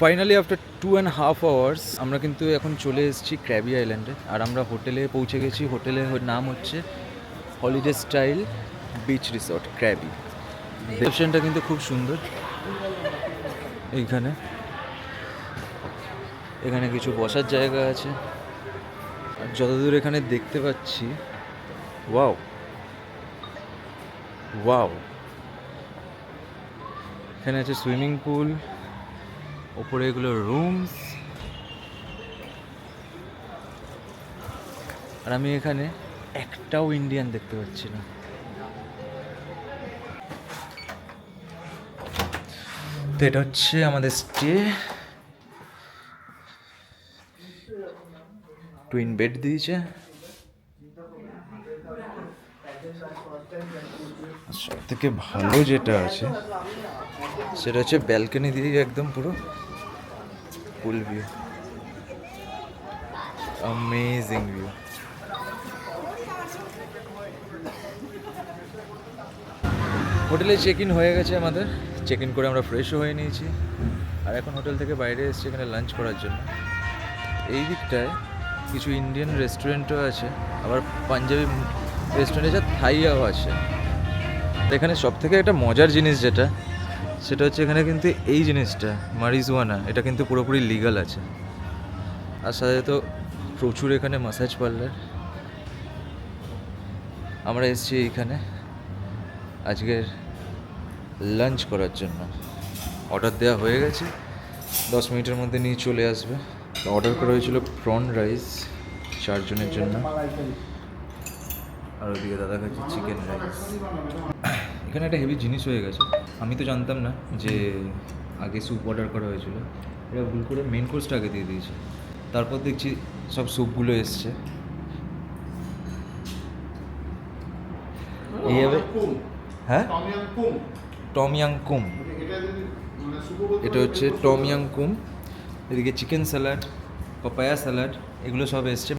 Finally after 2.5 hours আমরা কিন্তু এখন চলে এসেছি ক্র্যাবি আইল্যান্ডে। আর আমরা হোটেলে পৌঁছে গেছি। হোটেলের নাম হচ্ছে holiday style beach resort Krabi. রিসেপশনটা কিন্তু খুব সুন্দর। এইখানে এখানে কিছু বসার জায়গা আছে। আর যতদূর এখানে দেখতে পাচ্ছি, ওয়াও ওয়াও, এখানে আছে সুইমিং পুল, ওপরে এগুলো রুমস। আর আমি এখানে একটাও ইন্ডিয়ান দেখতে পাচ্ছি না। তো এটা হচ্ছে আমাদের স্টে। টুইন বেড দিয়েছে। সব থেকে ভালো যেটা আছে সেটা হচ্ছে ব্যালকনি দিয়ে একদম পুরো ফুল ভিউ, অ্যামেজিং ভিউ। হোটেলে চেক ইন হয়ে গেছে আমাদের। চেক ইন করে আমরা ফ্রেশও হয়ে নিয়েছি। আর এখন হোটেল থেকে বাইরে এসেছি এখানে লাঞ্চ করার জন্য। এই দিকটায় কিছু ইন্ডিয়ান রেস্টুরেন্টও আছে, আবার পাঞ্জাবি রেস্টুরেন্ট আছে, থাইও আছে। এখানে সব থেকে একটা মজার জিনিস যেটা, সেটা হচ্ছে এখানে কিন্তু এই জিনিসটা মারিজুয়ানা, এটা কিন্তু পুরোপুরি লিগাল আছে। আর সাথে তো প্রচুর এখানে ম্যাসাজ পার্লার। আমরা এসেছি এইখানে আজকের লাঞ্চ করার জন্য। অর্ডার দেওয়া হয়ে গেছে, 10 মিনিটের মধ্যে নিয়ে চলে আসবে। অর্ডার করা হয়েছিল প্রন রাইস 4 জনের জন্য। আর ওদিকে দাদা খাচ্ছে চিকেন রাইস। এখানে একটা হেভি জিনিস হয়ে গেছে, আমি তো জানতাম না যে আগে স্যুপ অর্ডার করা হয়েছিল। এটা ভুল করে মেন কোর্সটা আগে দিয়ে দিয়েছে। তারপর দেখছি সব স্যুপগুলো এসছে এইভাবে। হ্যাঁ, টম ইয়াং কুম, এটা হচ্ছে টম ইয়াং কুম। এদিকে চিকেন স্যালাড, পাপায়া স্যালাড, এগুলো সব এসছে।